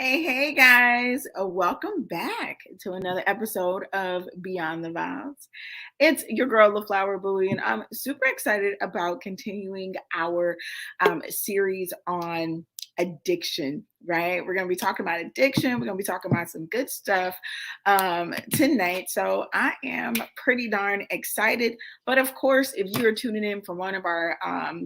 Hey guys, welcome back to another episode of Beyond the Vowz. It's your girl LaFlower Bowie, and I'm super excited about continuing our series on addiction. Right, we're gonna be talking about addiction. We're gonna be talking about some good stuff tonight. So I am pretty darn excited. But of course, if you are tuning in from one of our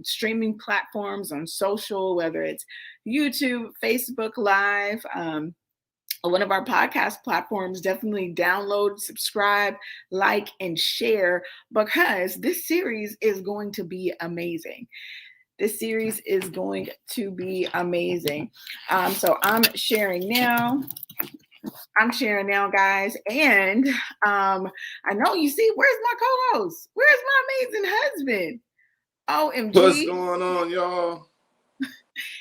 streaming platforms on social, whether it's YouTube, Facebook Live, or one of our podcast platforms, definitely download, subscribe, like, and share because this series is going to be amazing. This series is going to be amazing. So I'm sharing now. Guys. And I know you see, where's my co host? Where's my amazing husband? What's OMG. going on, y'all?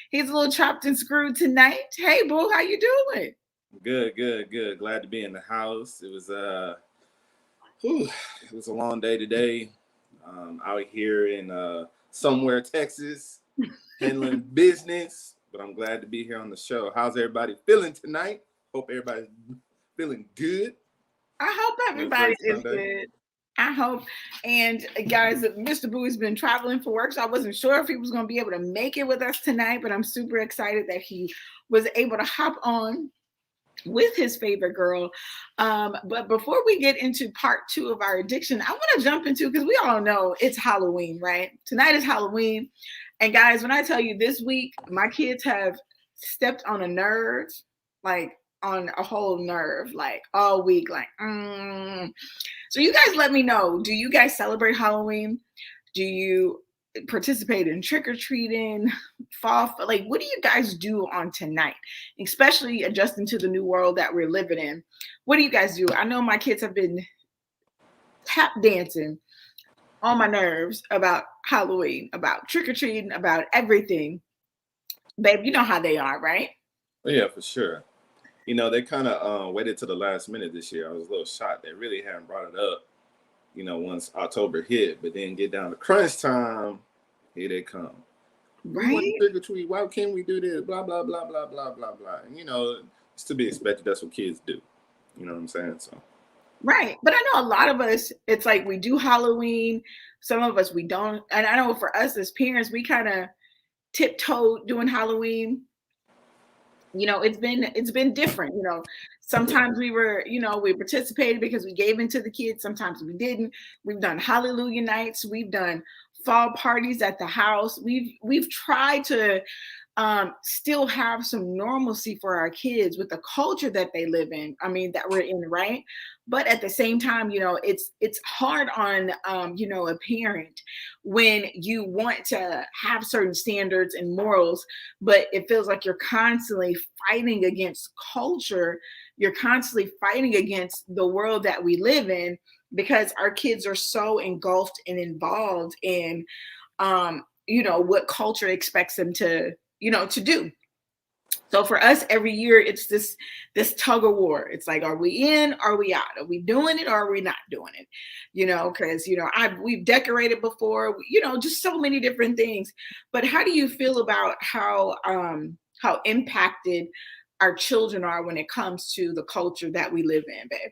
He's a little chopped and screwed tonight. Hey, boo, how you doing? Good. Glad to be in the house. Whew, it was a long day today. Out here in somewhere Texas, handling business. But I'm glad to be here on the show. How's everybody feeling tonight? Hope everybody's feeling good. I hope everybody is good. I hope. And guys, Mr. Bowie's been traveling for work, so I wasn't sure if he was going to be able to make it with us tonight, but I'm super excited that he was able to hop on with his favorite girl. But before we get into part 2 of our addiction, I want to jump into, because we all know it's Halloween, right? Tonight is Halloween. And guys, when I tell you this week, my kids have stepped on a nerve, like on a whole nerve, like all week, like, So you guys let me know, do you guys celebrate Halloween? Do you participate in trick-or-treating, fall, like what do you guys do on tonight, especially adjusting to the new world that we're living in? What do you guys do? I know my kids have been tap dancing on my nerves about Halloween, about trick-or-treating, about everything. Babe, you know how they are, right? Oh, yeah, for sure. You know, they kind of waited to the last minute this year. I was a little shocked. They really hadn't brought it up, once October hit, but then get down to crunch time, here they come. We want Right? to trick or treat. Why can't we do this? Blah, blah, blah, blah, blah, blah, blah. And, it's to be expected. That's what kids do. You know what I'm saying? So. Right. But I know a lot of us, it's like we do Halloween. Some of us, we don't. And I know for us as parents, we kind of tiptoe doing Halloween. It's been different. Sometimes we participated because we gave into the kids. Sometimes we didn't. We've done hallelujah nights. We've done fall parties at the house. We've tried to still have some normalcy for our kids with the culture that they live in. I mean, that we're in, right? But at the same time, it's hard on a parent when you want to have certain standards and morals, but it feels like you're constantly fighting against culture. You're constantly fighting against the world that we live in because our kids are so engulfed and involved in what culture expects them to do. So for us, every year it's this tug of war. It's like, are we in? Are we out? Are we doing it? Or are we not doing it? Because we've decorated before. Just so many different things. But how do you feel about how impacted our children are when it comes to the culture that we live in, babe?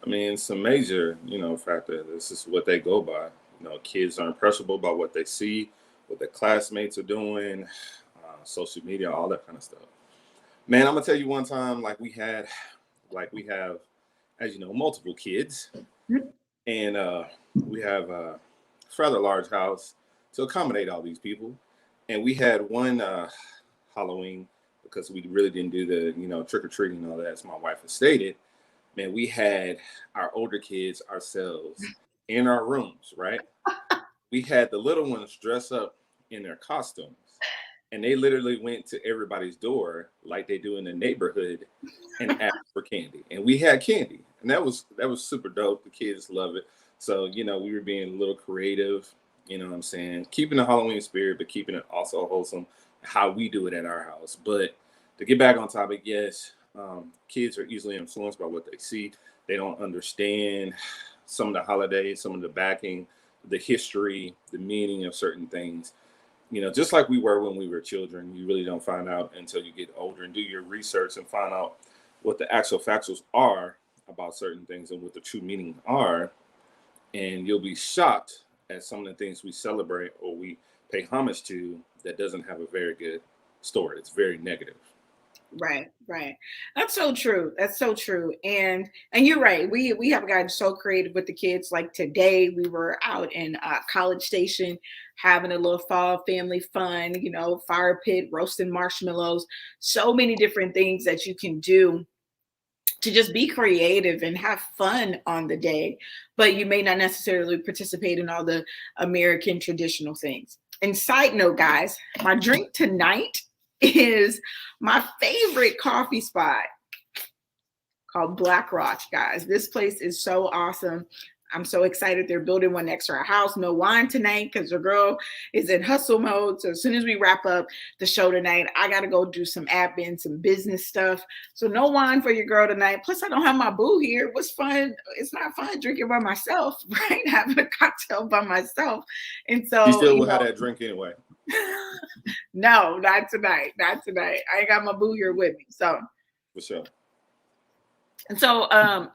I mean, it's a major, factor. This is what they go by. Kids are impressionable by what they see, what their classmates are doing, social media, all that kind of stuff. Man, I'm gonna tell you one time, we have, as you know, multiple kids, and we have a rather large house to accommodate all these people. And we had one Halloween, because we really didn't do the, trick or treating and all that, as my wife has stated. Man, we had our older kids ourselves in our rooms, right? We had the little ones dress up in their costumes, and they literally went to everybody's door like they do in the neighborhood and asked for candy. And we had candy, and that was super dope. The kids love it. So, we were being a little creative, you know what I'm saying? Keeping the Halloween spirit, but keeping it also wholesome, how we do it at our house. But to get back on topic, yes, kids are easily influenced by what they see. They don't understand some of the holidays, some of the backing, the history, the meaning of certain things. just like we were when we were children, you really don't find out until you get older and do your research and find out what the actual factuals are about certain things and what the true meaning are. And you'll be shocked at some of the things we celebrate or we pay homage to that doesn't have a very good story. It's very negative. Right, right. That's so true. That's so true. And you're right. We have gotten so creative with the kids. Like today, we were out in College Station having a little fall family fun. Fire pit, roasting marshmallows. So many different things that you can do to just be creative and have fun on the day, but you may not necessarily participate in all the American traditional things. And side note, guys, my drink tonight is my favorite coffee spot called Black Rock, guys. This place is so awesome. I'm so excited. They're building one next to our house. No wine tonight because the girl is in hustle mode. So as soon as we wrap up the show tonight, I got to go do some admin, some business stuff. So no wine for your girl tonight. Plus, I don't have my boo here. What's fun? It's not fun drinking by myself, right? Having a cocktail by myself. And so you still will have that drink anyway. No, not tonight. Not tonight. I ain't got my boo here with me. So for sure. And so,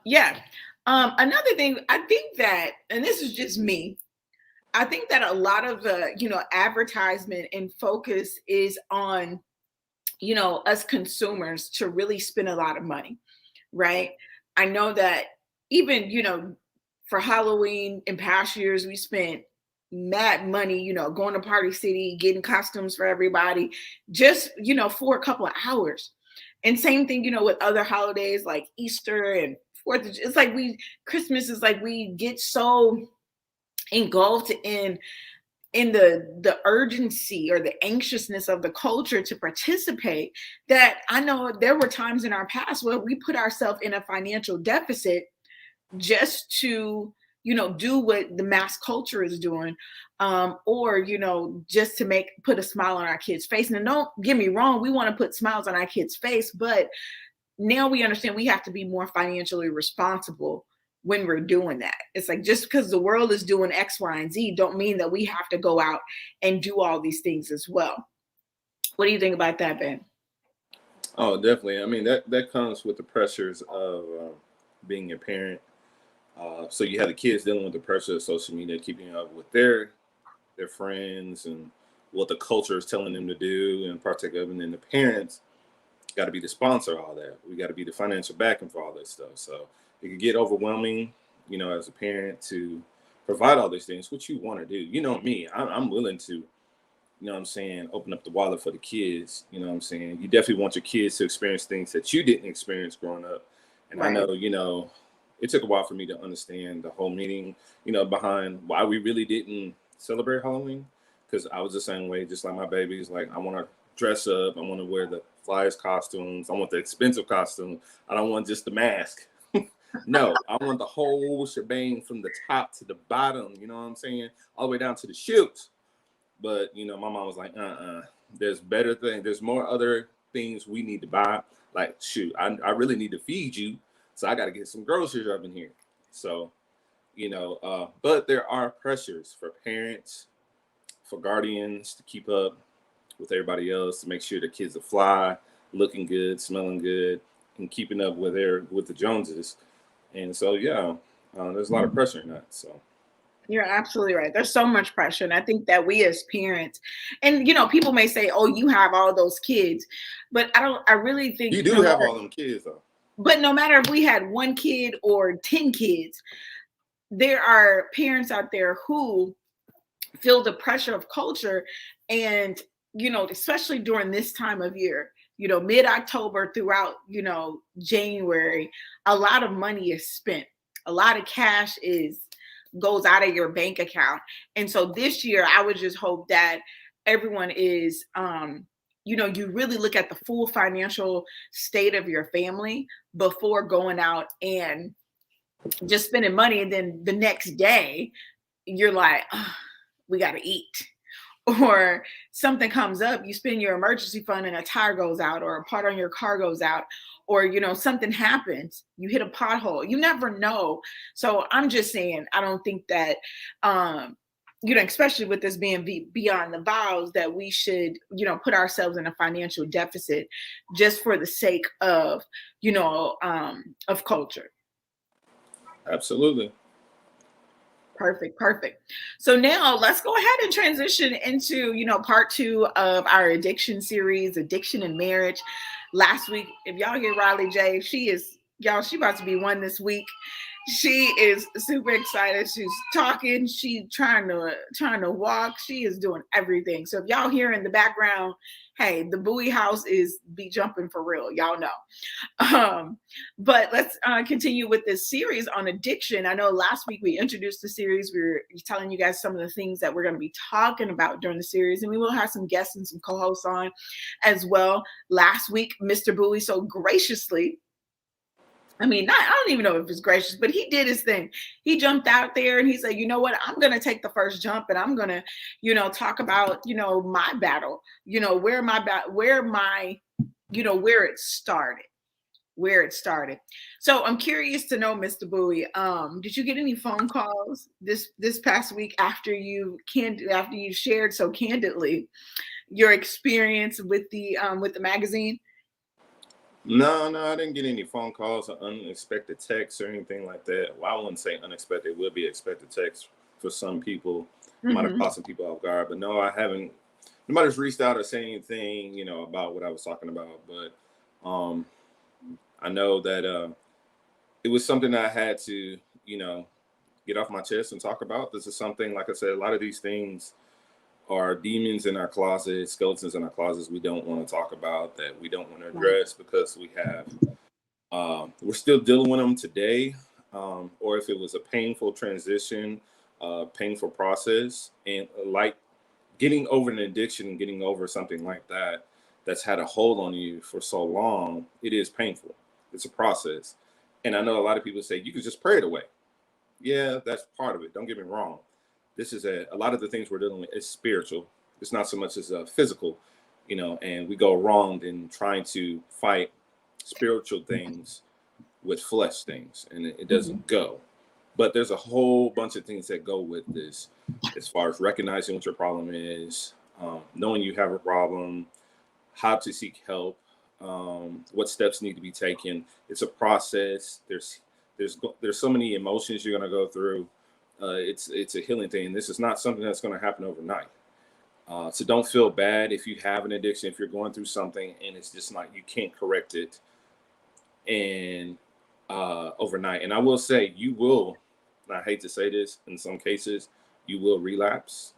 yeah. Another thing, I think that, and this is just me, I think that a lot of the, advertisement and focus is on, us consumers to really spend a lot of money, right? I know that even, for Halloween in past years, we spent mad money, going to Party City, getting costumes for everybody, just, for a couple of hours. And same thing, with other holidays like Easter and it's like Christmas is like we get so engulfed in the urgency or the anxiousness of the culture to participate that I know there were times in our past where we put ourselves in a financial deficit just to do what the mass culture is doing, or just to put a smile on our kids' face. And don't get me wrong, we want to put smiles on our kids' face, but now we understand we have to be more financially responsible when we're doing that. It's like just because the world is doing X, Y, and Z don't mean that we have to go out and do all these things as well. What do you think about that, Ben? Oh, definitely. I mean, that comes with the pressures of being a parent. So you have the kids dealing with the pressure of social media, keeping up with their friends and what the culture is telling them to do and partake of, and then the parents got to be the sponsor of all that. We got to be the financial backing for all that stuff. So it can get overwhelming, as a parent to provide all these things, what you want to do. You know me, I'm willing to, open up the wallet for the kids. You definitely want your kids to experience things that you didn't experience growing up. And right. I know, it took a while for me to understand the whole meaning, behind why we really didn't celebrate Halloween. Because I was the same way, just like my babies. Like, I want to dress up. I want to wear the flyest costumes. I want the expensive costume. I don't want just the mask. No, I want the whole shebang from the top to the bottom. You know what I'm saying? All the way down to the shoes. But, my mom was like, there's better things. There's more other things we need to buy. Like, shoot, I really need to feed you. So I got to get some groceries up in here. So, but there are pressures for parents, for guardians to keep up with everybody else, to make sure the kids are fly, looking good, smelling good, and keeping up with the Joneses. And so, yeah, there's a lot of pressure in that. So you're absolutely right. There's so much pressure. And I think that we as parents, and people may say, oh, you have all those kids, but I really think you do have all them kids though. But no matter if we had one kid or 10 kids, there are parents out there who feel the pressure of culture. And, especially during this time of year, mid-October throughout, January, a lot of money is spent. A lot of cash goes out of your bank account. And so this year, I would just hope that everyone is, you really look at the full financial state of your family before going out and just spending money. And then the next day, you're like, oh, we got to eat. Or something comes up, you spend your emergency fund and a tire goes out, or a part on your car goes out, or, something happens, you hit a pothole. You never know. So I'm just saying, I don't think that especially with this being beyond the vows, that we should, put ourselves in a financial deficit just for the sake of, of culture. Absolutely. Perfect. So now let's go ahead and transition into, part 2 of our addiction series, Addiction and Marriage. Last week, if y'all hear Riley J, she about to be one this week. She is super excited. She's talking. She's trying to walk. She is doing everything. So if y'all hear in the background, hey, the Bowie house is be jumping for real. Y'all know. But let's continue with this series on addiction. I know last week we introduced the series. We were telling you guys some of the things that we're going to be talking about during the series, and we will have some guests and some co-hosts on as well. Last week, Mr. Bowie so graciously, I don't even know if it's gracious, but he did his thing. He jumped out there and he said, you know what, I'm going to take the first jump and I'm going to, talk about, my battle, where it started. So I'm curious to know, Mr. Bowie, did you get any phone calls this past week after you shared so candidly your experience with the magazine? No, I didn't get any phone calls or unexpected texts or anything like that. Well, I wouldn't say unexpected. It would be expected text for some people. Might have caught some people off guard, but no, I haven't. Nobody's reached out or said anything, about what I was talking about. But I know that it was something that I had to, get off my chest and talk about. This is something, like I said, a lot of these things are demons in our closets, skeletons in our closets we don't want to talk about, that we don't want to address because we have, we're still dealing with them today. Or if it was a painful transition, painful process, and like getting over an addiction and getting over something like that, that's had a hold on you for so long, it is painful. It's a process. And I know a lot of people say, you can just pray it away. Yeah, that's part of it. Don't get me wrong. This is a lot of the things we're dealing with is spiritual. It's not so much as physical, and we go wrong in trying to fight spiritual things with flesh things, and it doesn't go. But there's a whole bunch of things that go with this, as far as recognizing what your problem is, knowing you have a problem, how to seek help, what steps need to be taken. It's a process. There's so many emotions you're going to go through. It's a healing thing. This is not something that's going to happen overnight. So don't feel bad if you have an addiction, if you're going through something and it's just not, you can't correct it and overnight. And I will say you will, and I hate to say this, in some cases, you will relapse.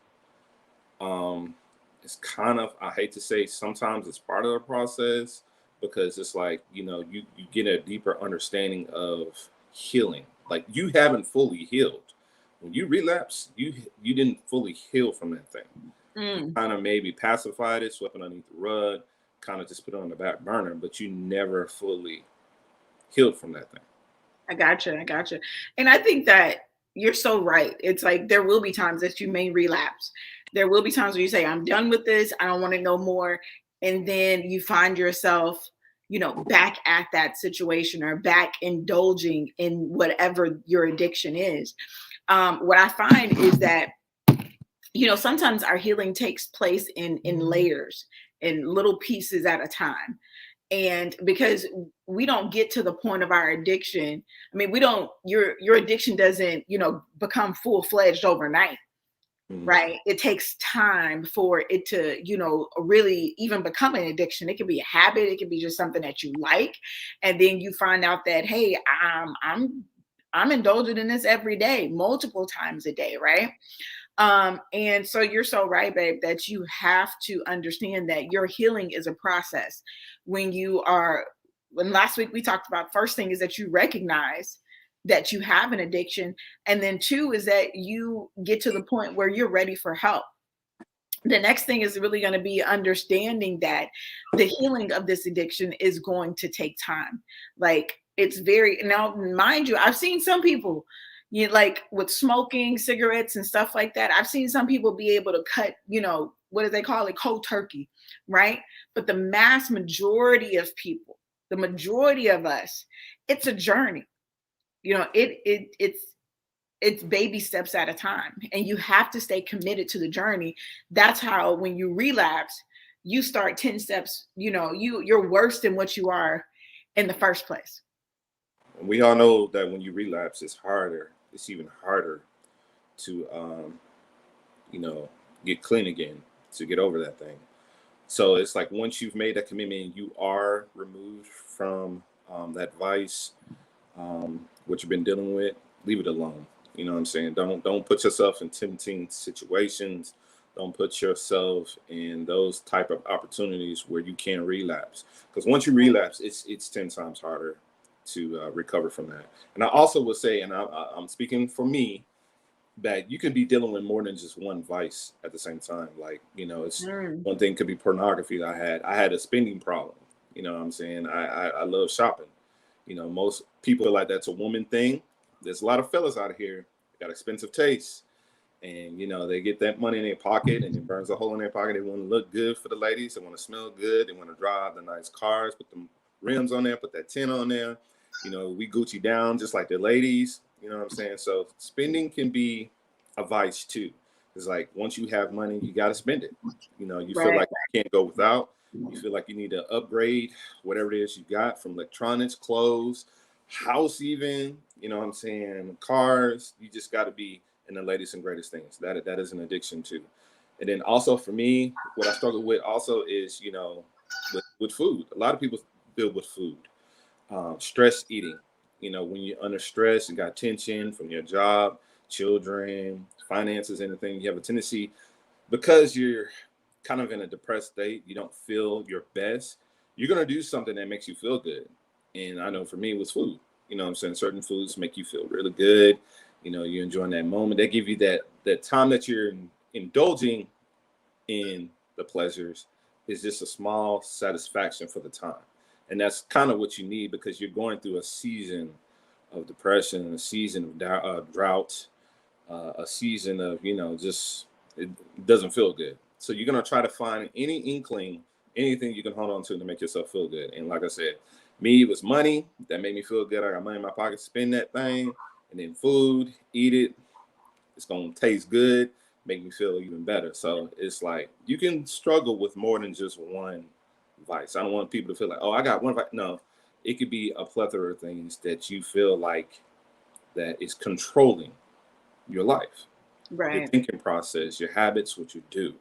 It's kind of, I hate to say, sometimes it's part of the process, because it's like, you get a deeper understanding of healing. Like, you haven't fully healed. When you relapse, you didn't fully heal from that thing. You kind of maybe pacified it, swept it underneath the rug, kind of just put it on the back burner, but you never fully healed from that thing. I gotcha. And I think that you're so right. It's like there will be times that you may relapse. There will be times where you say, I'm done with this. I don't want to know more. And then you find yourself, back at that situation or back indulging in whatever your addiction is. What I find is that, sometimes our healing takes place in layers, in little pieces at a time. And because we don't get to the point of our addiction, your addiction doesn't, become full-fledged overnight, right? It takes time for it to, really even become an addiction. It could be a habit. It could be just something that you like. And then you find out that, hey, I'm indulging in this every day, multiple times a day, right? And so you're so right, babe, that you have to understand that your healing is a process. When last week we talked about, first thing is that you recognize that you have an addiction. And then 2 is that you get to the point where you're ready for help. The next thing is really going to be understanding that the healing of this addiction is going to take time. Like, it's now, mind you, I've seen some people, like with smoking cigarettes and stuff like that. I've seen some people be able to cut, what do they call it? Cold turkey, right? But the mass majority of people, the majority of us, it's a journey. It's it's baby steps at a time, and you have to stay committed to the journey. That's how, when you relapse, you start 10 steps, you're worse than what you are in the first place. We all know that when you relapse, it's harder. It's even harder to, you know, get clean again, to get over that thing. So it's like once you've made that commitment, you are removed from that vice, what you've been dealing with. Leave it alone. You know what I'm saying? Don't put yourself in tempting situations. Don't put yourself in those type of opportunities where you can relapse. Because once you relapse, it's 10 times harder to recover from that. And I also would say, and I'm speaking for me, that you can be dealing with more than just one vice at the same time. Like, it's one thing could be pornography. I had a spending problem. You know what I'm saying? I love shopping. Most people feel like that's a woman thing. There's a lot of fellas out here got expensive tastes, and they get that money in their pocket, and it burns a hole in their pocket. They want to look good for the ladies. They want to smell good. They want to drive the nice cars, put the rims on there, put that tint on there. We Gucci down just like the ladies. You know what I'm saying? So spending can be a vice too. It's like once you have money, you got to spend it. You feel like you can't go without. You feel like you need to upgrade whatever it is you got, from electronics, clothes, house, even. You know what I'm saying? Cars. You just got to be in the latest and greatest things. That is an addiction too. And then also for me, what I struggle with also is with food. A lot of people deal with food. Stress eating. When you're under stress, you got tension from your job, children, finances, anything, you have a tendency, because you're kind of in a depressed state, you don't feel your best, you're going to do something that makes you feel good. And I know for me, it was food. You know what I'm saying? Certain foods make you feel really good. You're enjoying that moment. They give you that time that you're indulging in the pleasures is just a small satisfaction for the time. And that's kind of what you need, because you're going through a season of depression, a season of drought, a season of, just it doesn't feel good. So you're going to try to find any inkling, anything you can hold on to make yourself feel good. And like I said, me, it was money that made me feel good. I got money in my pocket, spend that thing, and then food, eat it. It's going to taste good, make me feel even better. So it's like you can struggle with more than just one vice. I don't want people to feel like, oh, I got one vice. No, it could be a plethora of things that you feel like that is controlling your life, your thinking process, your habits, what you do.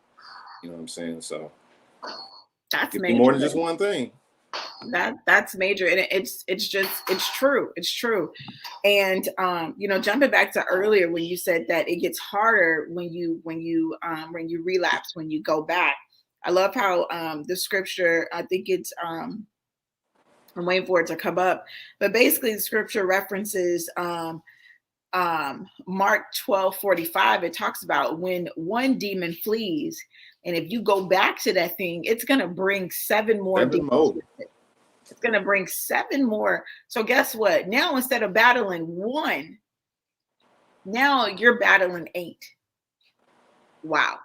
You know what I'm saying? So that's it could be more than just one thing. That's major, and it's true. It's true. And jumping back to earlier when you said that it gets harder when you relapse, when you go back. I love how the scripture, I think it's I'm waiting for it to come up, but basically the scripture references Mark 12:45. It talks about when one demon flees, and if you go back to that thing, it's going to bring seven more demons with it. It's going to bring seven more. So guess what? Now, instead of battling one, now you're battling 8. Wow.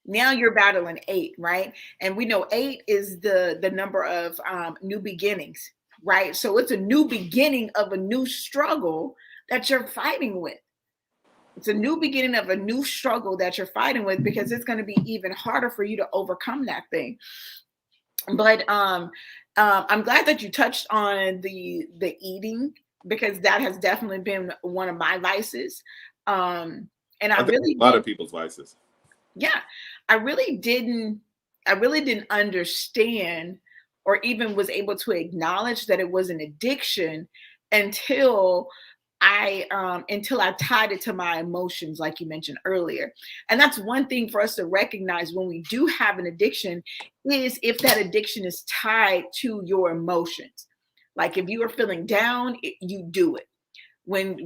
Now you're battling 8, right? And we know 8 is the number of new beginnings, right? So it's a new beginning of a new struggle that you're fighting with. It's a new beginning of a new struggle that you're fighting with, because it's going to be even harder for you to overcome that thing. But I'm glad that you touched on the eating, because that has definitely been one of my vices. And I really a lot of people's vices. Yeah, I really didn't understand, or even was able to acknowledge that it was an addiction until I tied it to my emotions, like you mentioned earlier. And that's one thing for us to recognize when we do have an addiction, is if that addiction is tied to your emotions. Like if you are feeling down, you do it. When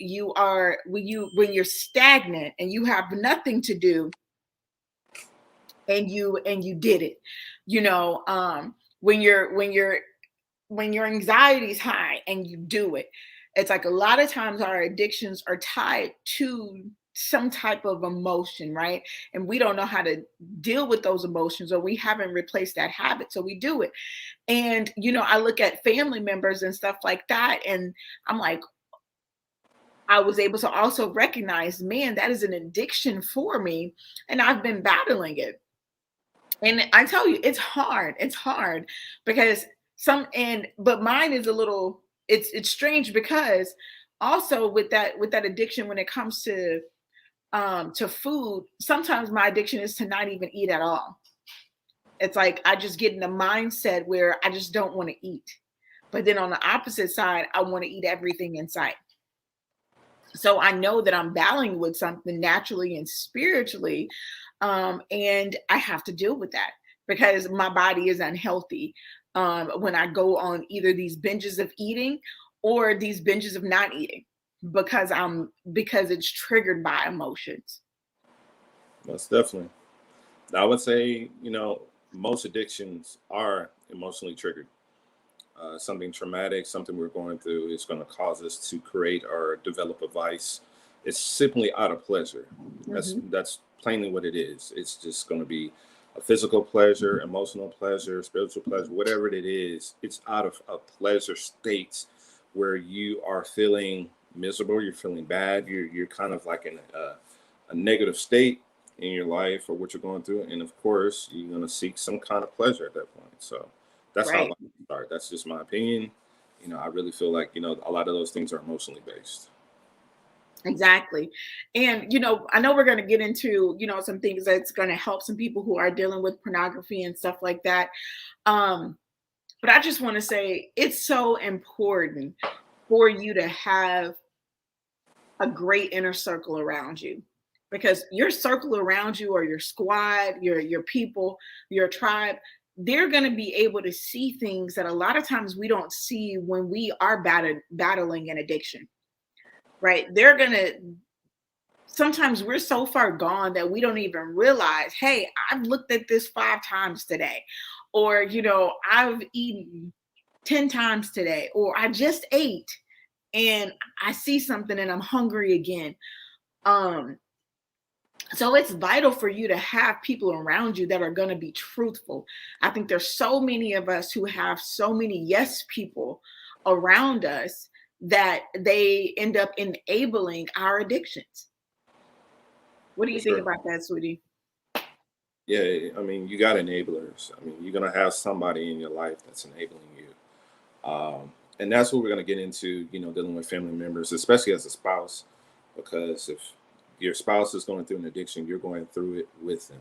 you're stagnant and you have nothing to do, and you did it, when your anxiety is high and you do it. It's like a lot of times our addictions are tied to some type of emotion, right? And we don't know how to deal with those emotions, or we haven't replaced that habit, so we do it. And I look at family members and stuff like that, and I'm like, I was able to also recognize, man, that is an addiction for me, and I've been battling it. And I tell you, it's hard. It's hard because but mine is a little, it's strange because also with that addiction when it comes to food, sometimes my addiction is to not even eat at all. It's like I just get in a mindset where I just don't want to eat. But then on the opposite side, I want to eat everything in sight. So I know that I'm battling with something naturally and spiritually. And I have to deal with that because my body is unhealthy when I go on either these binges of eating or these binges of not eating because it's triggered by emotions. Most definitely. I would say, most addictions are emotionally triggered. Something traumatic, something we're going through is going to cause us to create or develop a vice. It's simply out of pleasure. That's plainly what it is. It's just going to be a physical pleasure, emotional pleasure, spiritual pleasure, whatever it is. It's out of a pleasure state where you are feeling miserable, you're feeling bad, you're kind of like in a negative state in your life or what you're going through, and of course you're going to seek some kind of pleasure at that point. So that's how Right. life starts. That's just my opinion. I really feel like a lot of those things are emotionally based. Exactly. And, I know we're going to get into, some things that's going to help some people who are dealing with pornography and stuff like that. Um, but I just want to say it's so important for you to have a great inner circle around you because your circle around you or your squad, your people, your tribe, they're going to be able to see things that a lot of times we don't see when we are battling an addiction, right? They're going to sometimes we're so far gone that we don't even realize, hey, I've looked at this 5 times today, or, I've eaten 10 times today, or I just ate and I see something and I'm hungry again. Um, so it's vital for you to have people around you that are going to be truthful. I think there's so many of us who have so many yes people around us that they end up enabling our addictions. What do For you think sure. about that, sweetie? Yeah, I mean, you got enablers. I mean, you're gonna have somebody in your life that's enabling you, and that's what we're gonna get into. Dealing with family members, especially as a spouse, because if your spouse is going through an addiction, you're going through it with them.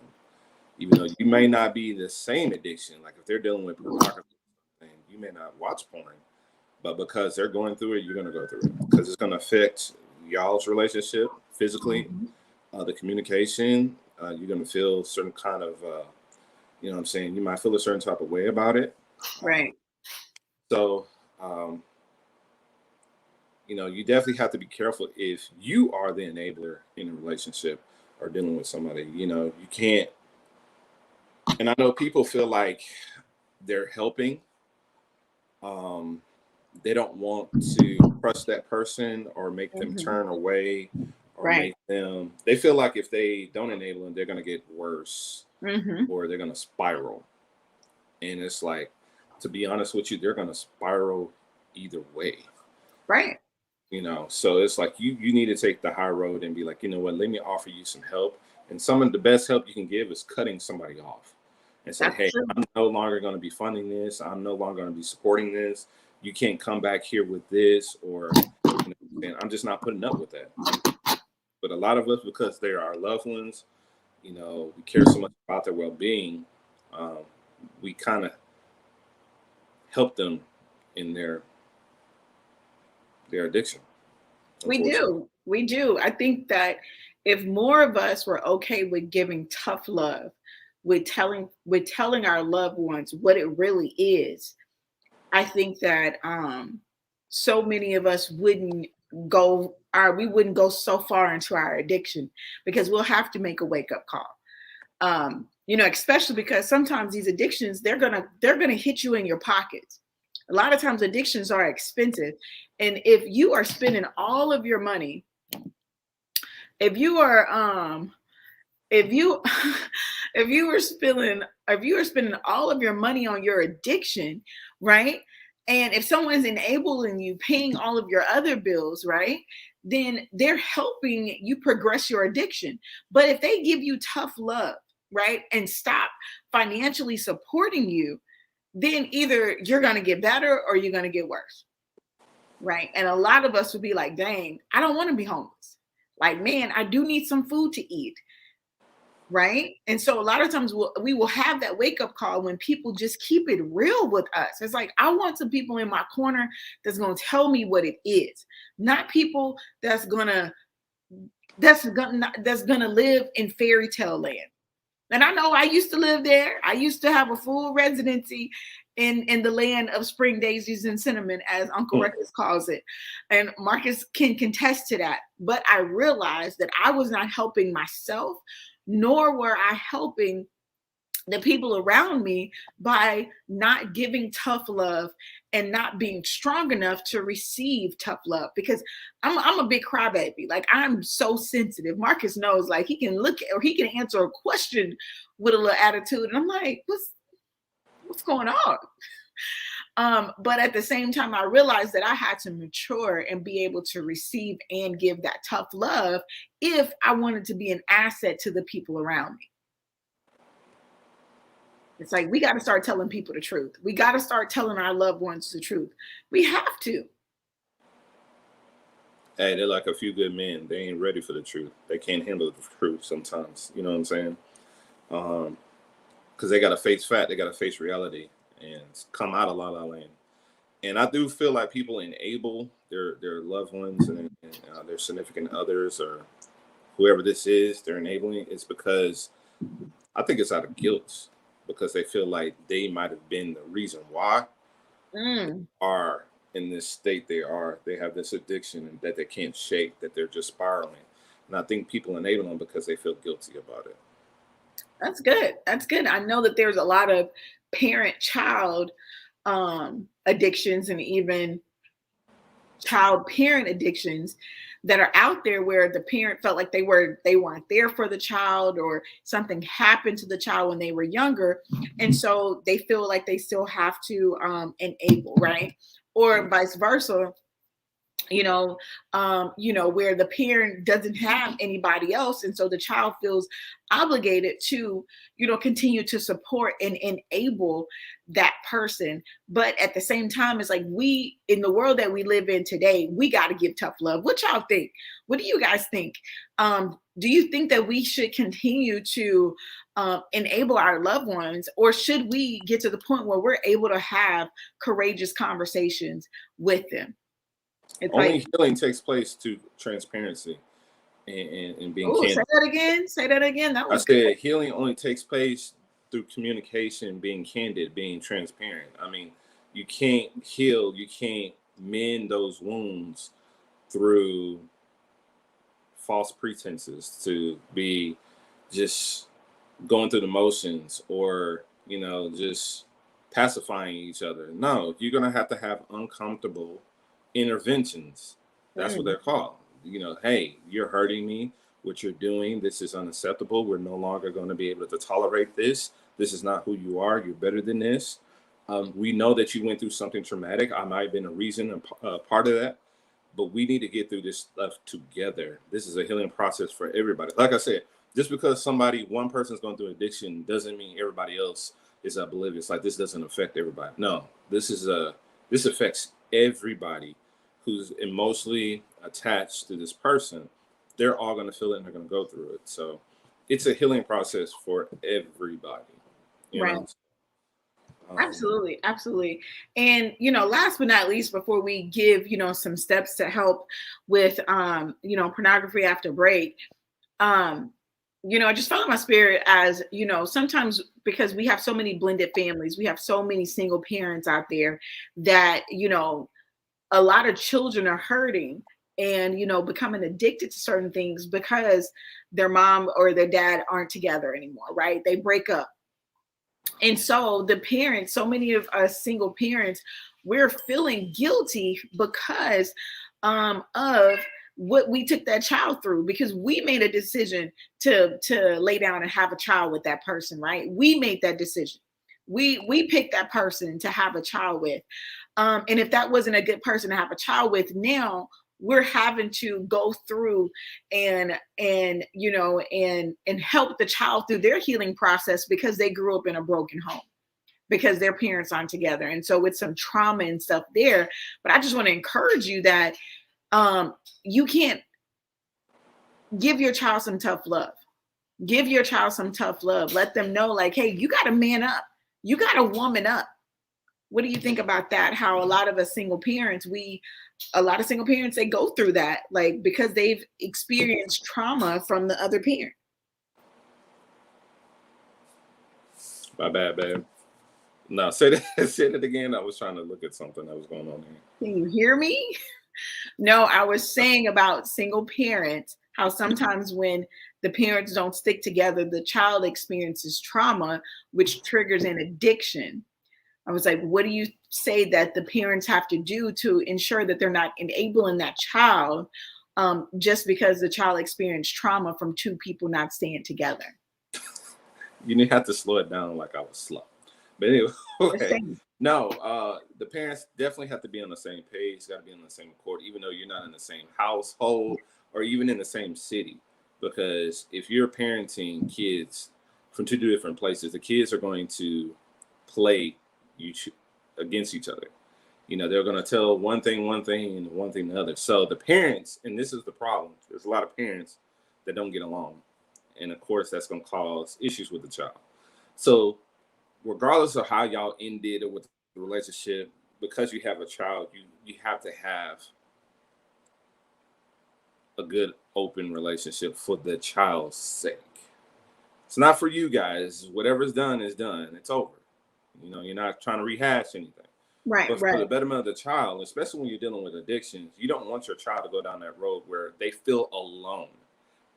Even though you may not be the same addiction, like if they're dealing with pornography, and you may not watch porn, but because they're going through it, you're gonna go through it because it's gonna affect y'all's relationship physically, Mhm. the communication. You're going to feel certain kind of, what I'm saying? You might feel a certain type of way about it. Uh, Right. so, um, you definitely have to be careful if you are the enabler in a relationship or dealing with somebody. You can't, and I know people feel like they're helping. Um, they don't want to crush that person or make them Mhm. turn away or Right. make them, they feel like if they don't enable them, they're going to get worse Mhm. or they're going to spiral. And it's like, to be honest with you, they're going to spiral either way. Right. So it's like you need to take the high road and be like, you know what, let me offer you some help. And some of the best help you can give is cutting somebody off and say, That's hey, true. I'm no longer going to be funding this. I'm no longer going to be supporting this. You can't come back here with this, or and I'm just not putting up with that. But a lot of us, because they're our loved ones, we care so much about their well-being. Um, we kind of help them in their addiction, We unfortunately. do. We do. I think that if more of us were okay with giving tough love, with telling our loved ones what it really is, I think that so many of us we wouldn't go so far into our addiction because we'll have to make a wake up call. Especially because sometimes these addictions they're gonna hit you in your pockets. A lot of times addictions are expensive, and if you are spending all of your money, if you are if you if you are spending all of your money on your addiction, right? And if someone's enabling you, paying all of your other bills, right? then they're helping you progress your addiction. But if they give you tough love, right, and stop financially supporting you, then either you're going to get better or you're going to get worse, right? And a lot of us would be like, dang, I don't want to be homeless. Like, man, I do need some food to eat, right? And so a lot of times we will have that wake up call when people just keep it real with us. It's like, I want some people in my corner that's going to tell me what it is, not people that's gonna live in fairy tale land. And I know I used to live there. I used to have a full residency in the land of spring daisies and cinnamon, as Uncle Ruckus calls it. And Marcus can contest to that. But I realized that I was not helping myself, nor were I helping the people around me by not giving tough love and not being strong enough to receive tough love, because I'm a big crybaby. Like, I'm so sensitive. Marcus knows, like, he can look or he can answer a question with a little attitude. And I'm like, what's going on? But at the same time, I realized that I had to mature and be able to receive and give that tough love if I wanted to be an asset to the people around me. It's like, we got to start telling people the truth. We got to start telling our loved ones the truth. We have to. Hey, they're like a few good men. They ain't ready for the truth. They can't handle the truth sometimes. You know what I'm saying? Because they got to face fact. They got to face reality and come out of la la land. And I do feel like people enable their loved ones and their significant others or whoever this is they're enabling. It's because I think it's out of guilt, because they feel like they might have been the reason why they are in this state they are. They have this addiction that they can't shake, that they're just spiraling. And I think people enable them because they feel guilty about it. That's good. That's good. I know that there's a lot of parent-child addictions and even child-parent addictions that are out there where the parent felt like they weren't there for the child, or something happened to the child when they were younger, and so they feel like they still have to enable, right? Or vice versa, where the parent doesn't have anybody else, and so the child feels obligated to continue to support and enable that person. But at the same time, it's like, we, in the world that we live in today, we got to give tough love. What y'all think? What do you guys think? Do you think that we should continue to enable our loved ones, or should we get to the point where we're able to have courageous conversations with them? It's only healing takes place through transparency and being candid. Say that again. I said healing only takes place through communication, being candid, being transparent. I mean, you can't heal, you can't mend those wounds through false pretenses, to be just going through the motions, or just pacifying each other. No, you're gonna have to have uncomfortable interventions. That's what they're called. Hey, you're hurting me. What you're doing, this is unacceptable. We're no longer going to be able to tolerate this. This is not who you are. You're better than this. We know that you went through something traumatic. I might have been a reason and part of that, but we need to get through this stuff together. This is a healing process for everybody. Like I said, just because one person's going through addiction doesn't mean everybody else is oblivious. Like, this doesn't affect everybody. No, this affects everybody who's emotionally attached to this person. They're all going to feel it and they're going to go through it. So it's a healing process for everybody. Right. Absolutely. And, last but not least, before we give, some steps to help with, pornography after break, I just felt in my spirit as, sometimes, because we have so many blended families, we have so many single parents out there that, a lot of children are hurting and, becoming addicted to certain things because their mom or their dad aren't together anymore, right? They break up. And so the parents, so many of us single parents, we're feeling guilty because of what we took that child through, because we made a decision to lay down and have a child with that person, right? We made that decision. We picked that person to have a child with. And if that wasn't a good person to have a child with, now we're having to go through and help the child through their healing process because they grew up in a broken home, because their parents aren't together. And so with some trauma and stuff there. But I just want to encourage you that you can't give your child some tough love. Give your child some tough love. Let them know, like, hey, you got to man up. You got to woman up. What do you think about that? How a lot of single parents, they go through that, like, because they've experienced trauma from the other parent. My bad, babe. No, say that again. I was trying to look at something that was going on here. Can you hear me? No, I was saying about single parents, how sometimes when the parents don't stick together, the child experiences trauma, which triggers an addiction. I was like, what do you say that the parents have to do to ensure that they're not enabling that child just because the child experienced trauma from two people not staying together? You have to slow it down like I was slow. But anyway, okay. No, the parents definitely have to be on the same page, got to be on the same accord, even though you're not in the same household or even in the same city. Because if you're parenting kids from two different places, the kids are going to play against each other. They're going to tell one thing, and one thing the other. So the parents, and this is the problem, there's a lot of parents that don't get along. And of course, that's going to cause issues with the child. So regardless of how y'all ended with the relationship, because you have a child, you have to have a good open relationship for the child's sake. It's not for you guys. Whatever's done is done. It's over. You're not trying to rehash anything. Right. But for the betterment of the child, especially when you're dealing with addictions, you don't want your child to go down that road where they feel alone.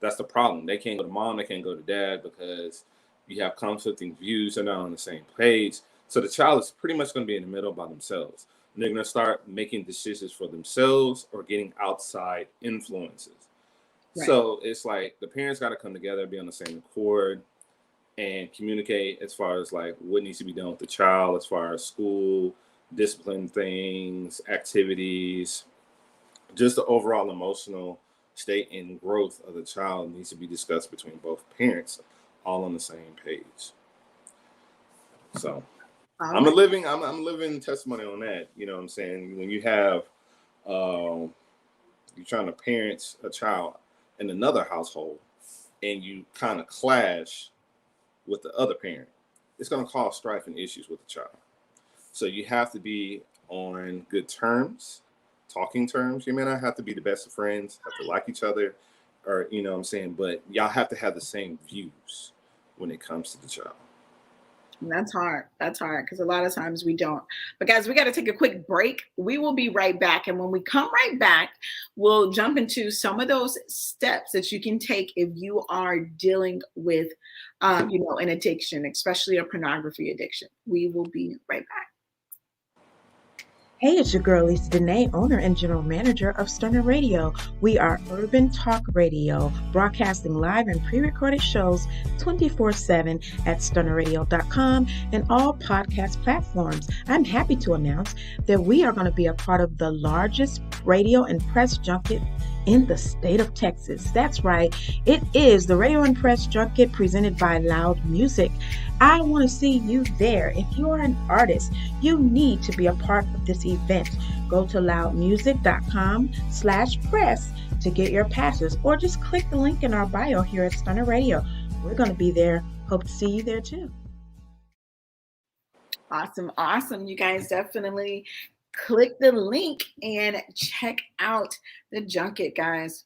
That's the problem. They can't go to mom, they can't go to dad because you have conflicting views. They're not on the same page. So the child is pretty much going to be in the middle by themselves. And they're going to start making decisions for themselves or getting outside influences. Right. So it's like the parents got to come together, be on the same accord, and communicate as far as like what needs to be done with the child, as far as school, discipline things, activities, just the overall emotional state and growth of the child needs to be discussed between both parents, all on the same page. So I'm a living testimony on that. You know what I'm saying? When you have you're trying to parent a child in another household and you kind of clash with the other parent, it's going to cause strife and issues with the child. So you have to be on good terms, talking terms. You may not have to be the best of friends, have to like each other, or you know what I'm saying, but y'all have to have the same views when it comes to the child. And that's hard because a lot of times we don't. But guys, we got to take a quick break. We will be right back. And when we come right back, we'll jump into some of those steps that you can take if you are dealing with, an addiction, especially a pornography addiction. We will be right back. Hey, it's your girl, Lisa Danae, owner and general manager of Stunner Radio. We are urban talk radio, broadcasting live and pre-recorded shows 24/7 at stunnerradio.com and all podcast platforms. I'm happy to announce that we are going to be a part of the largest radio and press junket in the state of Texas. That's right. It is the Radio and Press Junket presented by Loud Music. I want to see you there. If you are an artist, you need to be a part of this event. Go to loudmusic.com/press to get your passes, or just click the link in our bio here at Stunner Radio. We're going to be there. Hope to see you there too. Awesome. You guys definitely click the link and check out the junket, guys.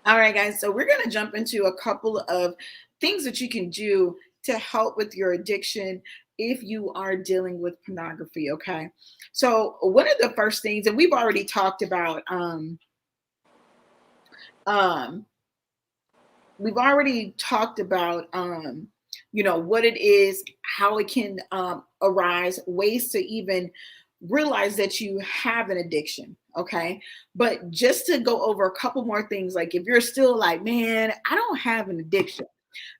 All right, guys. So we're going to jump into a couple of things that you can do to help with your addiction if you are dealing with pornography. Okay. So one of the first things, and we've already talked about, what it is, how it can arise, ways to even realize that you have an addiction. Okay. But just to go over a couple more things, like if you're still like, man, I don't have an addiction.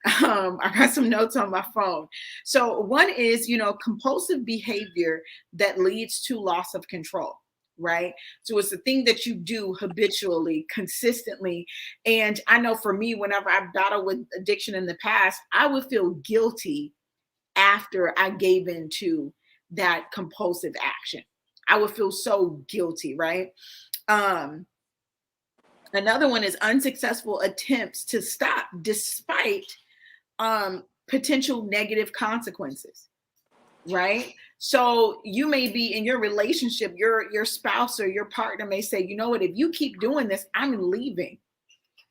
I got some notes on my phone. So one is, compulsive behavior that leads to loss of control. right? So it's a thing that you do habitually, consistently. And I know for me, whenever I battled with addiction in the past, I would feel guilty after I gave into that compulsive action. I would feel so guilty, right? Um, Another one is unsuccessful attempts to stop despite potential negative consequences, right? So you may be in your relationship, your spouse or your partner may say, you know what, if you keep doing this, I'm leaving.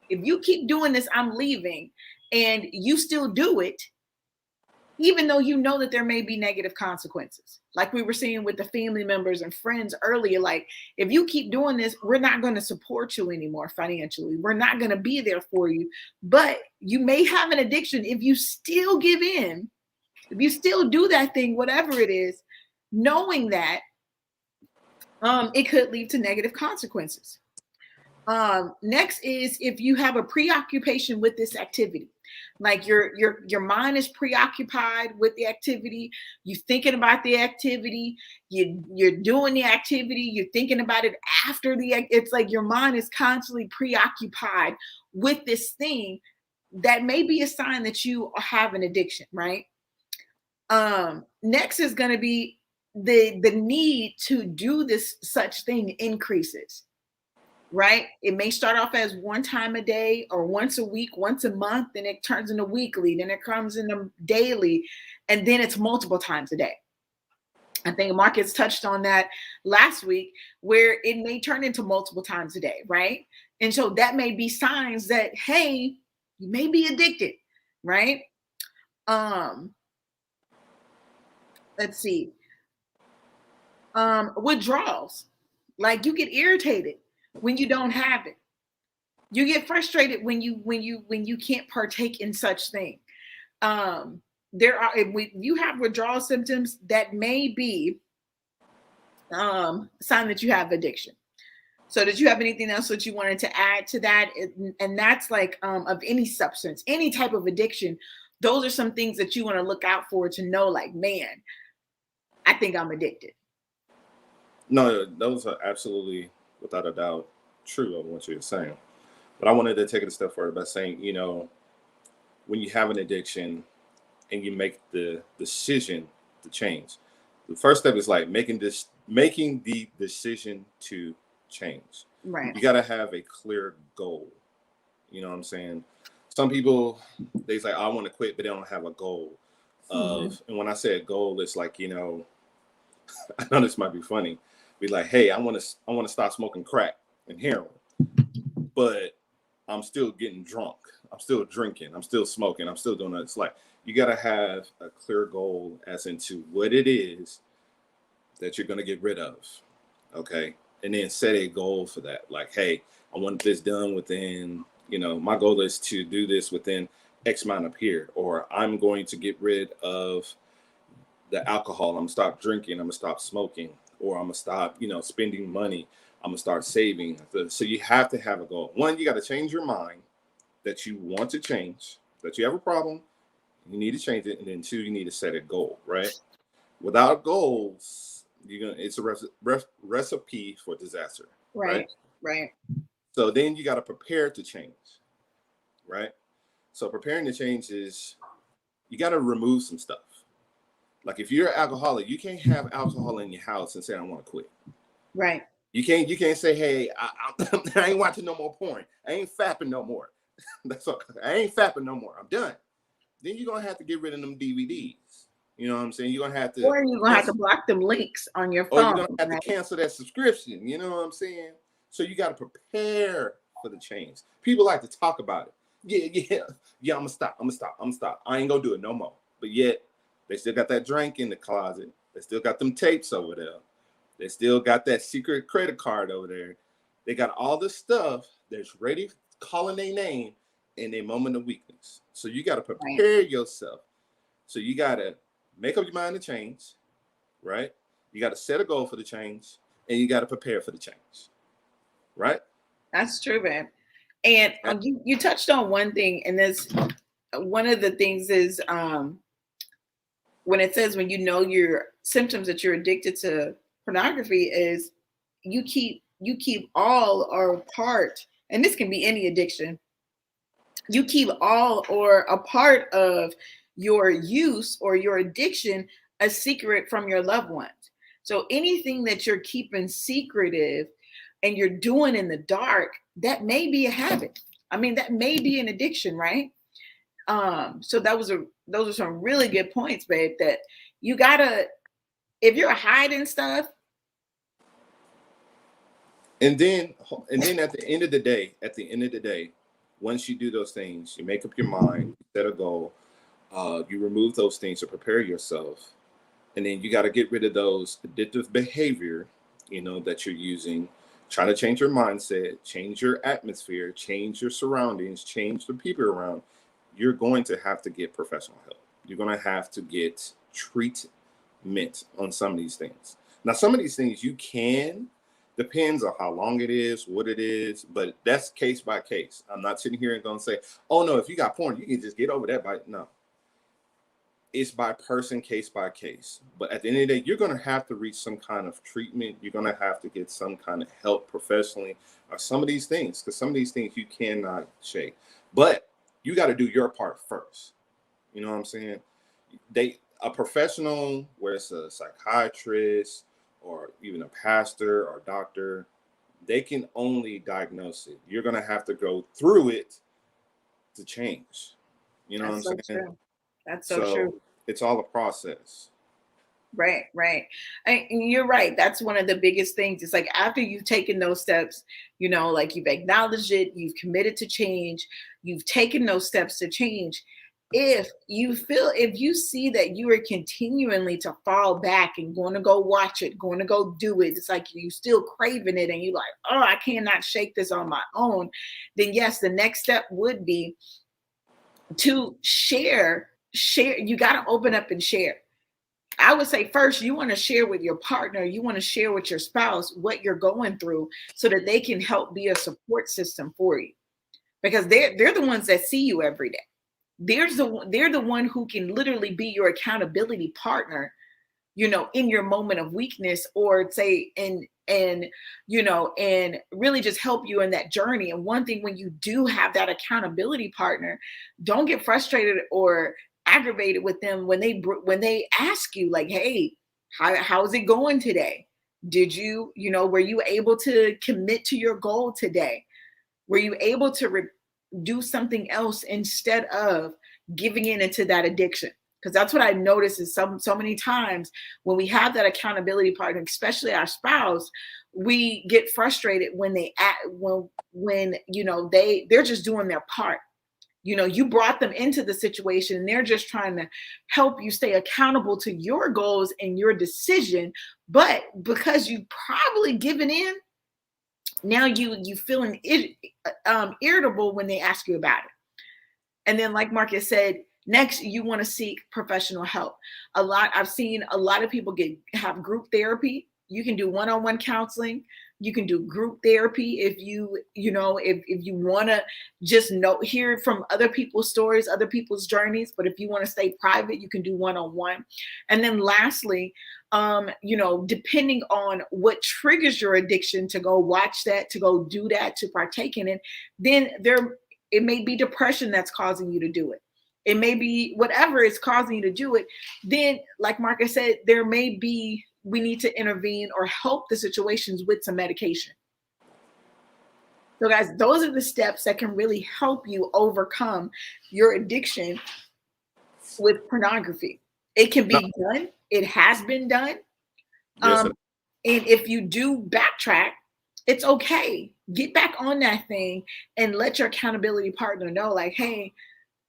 If you keep doing this, I'm leaving. And you still do it, even though you know that there may be negative consequences. Like we were seeing with the family members and friends earlier, like if you keep doing this, we're not going to support you anymore financially. We're not going to be there for you. But you may have an addiction if you still give in, if you still do that thing, whatever it is, knowing that it could lead to negative consequences. Next is if you have a preoccupation with this activity, like your mind is preoccupied with the activity, you're thinking about the activity, you're doing the activity, you're thinking about it after it's like your mind is constantly preoccupied with this thing, that may be a sign that you have an addiction, right? Next is going to be the need to do this such thing increases, right? It may start off as one time a day or once a week, once a month, then it turns into weekly, then it comes into daily, and then it's multiple times a day. I think Marcus touched on that last week, where it may turn into multiple times a day, right? And so that may be signs that, hey, you may be addicted, right? Let's see. Withdrawals, like you get irritated when you don't have it. You get frustrated when you can't partake in such thing. If you have withdrawal symptoms, that may be a sign that you have addiction. So did you have anything else that you wanted to add to that? And that's like of any substance, any type of addiction, those are some things that you want to look out for to know, like, man, I think I'm addicted. No, those are absolutely, without a doubt, true of what you're saying. But I wanted to take it a step further by saying, when you have an addiction and you make the decision to change, the first step is like making the decision to change. Right. You got to have a clear goal. You know what I'm saying? Some people, they say, I want to quit, but they don't have a goal of, and when I say a goal, it's like, I know this might be funny. Be like, hey, I want to stop smoking crack and heroin, but I'm still getting drunk. I'm still drinking. I'm still smoking. I'm still doing that. It's like, you got to have a clear goal as into what it is that you're going to get rid of. Okay. And then set a goal for that. Like, hey, I want this done within, my goal is to do this within X amount of period, or I'm going to get rid of the alcohol. I'm gonna stop drinking. I'm gonna stop smoking, or I'm gonna stop, spending money. I'm gonna start saving. So you have to have a goal. One, you got to change your mind that you want to change, that you have a problem, you need to change it. And then two, you need to set a goal, right? Without goals, it's a recipe for disaster. Right. So then you got to prepare to change, right? So preparing to change is, you got to remove some stuff. Like if you're an alcoholic, you can't have alcohol in your house and say, I want to quit. Right. You can't say, hey, I ain't watching no more porn. I ain't fapping no more. That's okay. I ain't fapping no more. I'm done. Then you're going to have to get rid of them DVDs. You know what I'm saying? You're going to have to. Or you're going to have to block them links on your phone. Or you're going to have to cancel that subscription. You know what I'm saying? So you got to prepare for the change. People like to talk about it. Yeah, I'm going to stop. I ain't going to do it no more. But yet, they still got that drink in the closet. They still got them tapes over there. They still got that secret credit card over there. They got all this stuff that's ready, calling their name in their moment of weakness. So you got to prepare yourself. So you got to make up your mind to change, right? You got to set a goal for the change, and you got to prepare for the change, right? That's true, man. And you touched on one thing, and this one of the things is when it says when you know your symptoms that you're addicted to pornography is you keep all or part, and this can be any addiction, you keep all or a part of your use or your addiction a secret from your loved ones. So anything that you're keeping secretive and you're doing in the dark, that may be a habit. I mean, that may be an addiction, right? So those are some really good points, babe, that you gotta, if you're hiding stuff. And then at the end of the day, once you do those things, you make up your mind, set a goal, you remove those things to prepare yourself. And then you got to get rid of those addictive behavior, that you're using, trying to change your mindset, change your atmosphere, change your surroundings, change the people around. You're going to have to get professional help. You're going to have to get treatment on some of these things. Now, some of these things you can, depends on how long it is, what it is, but that's case by case. I'm not sitting here and going to say, oh no, if you got porn, you can just get over that by, no. It's by person, case by case. But at the end of the day, you're going to have to reach some kind of treatment. You're going to have to get some kind of help professionally or some of these things, because some of these things you cannot shake. But you got to do your part first. You know what I'm saying? A professional, where it's a psychiatrist or even a pastor or doctor, they can only diagnose it. You're going to have to go through it to change. You know That's what I'm so saying? true. That's so true. It's all a process. Right. And you're right. That's one of the biggest things. It's like after you've taken those steps, like you've acknowledged it, you've committed to change, you've taken those steps to change. If you see that you are continually to fall back and going to go watch it, going to go do it, it's like you still craving it and you're like, oh, I cannot shake this on my own. Then yes, the next step would be to share. You got to open up and share. I would say first, you want to share with your partner, you want to share with your spouse what you're going through so that they can help be a support system for you, because they're the ones that see you every day. They're the one who can literally be your accountability partner, in your moment of weakness, or say, and really just help you in that journey. And one thing, when you do have that accountability partner, don't get frustrated or aggravated with them when they ask you like, hey, how's it going today? Did you, were you able to commit to your goal today? Were you able to do something else instead of giving into that addiction? Because that's what I noticed is so many times when we have that accountability partner, especially our spouse, we get frustrated when they're just doing their part. You brought them into the situation and they're just trying to help you stay accountable to your goals and your decision. But because you probably given in, now you feeling irritable when they ask you about it. And then, like Marcus said, next you want to seek professional help. I've seen a lot of people have group therapy. You can do one-on-one counseling. You can do group therapy if you want to just hear from other people's stories, other people's journeys. But if you want to stay private, you can do one-on-one. And then lastly, depending on what triggers your addiction to go watch that, to go do that, to partake in it, then it may be depression that's causing you to do it. It may be whatever is causing you to do it. Then, like Marcus said, we need to intervene or help the situations with some medication. So guys, those are the steps that can really help you overcome your addiction with pornography. It can be done. It has been done. Yes, And if you do backtrack, it's okay. Get back on that thing and let your accountability partner know, like, hey,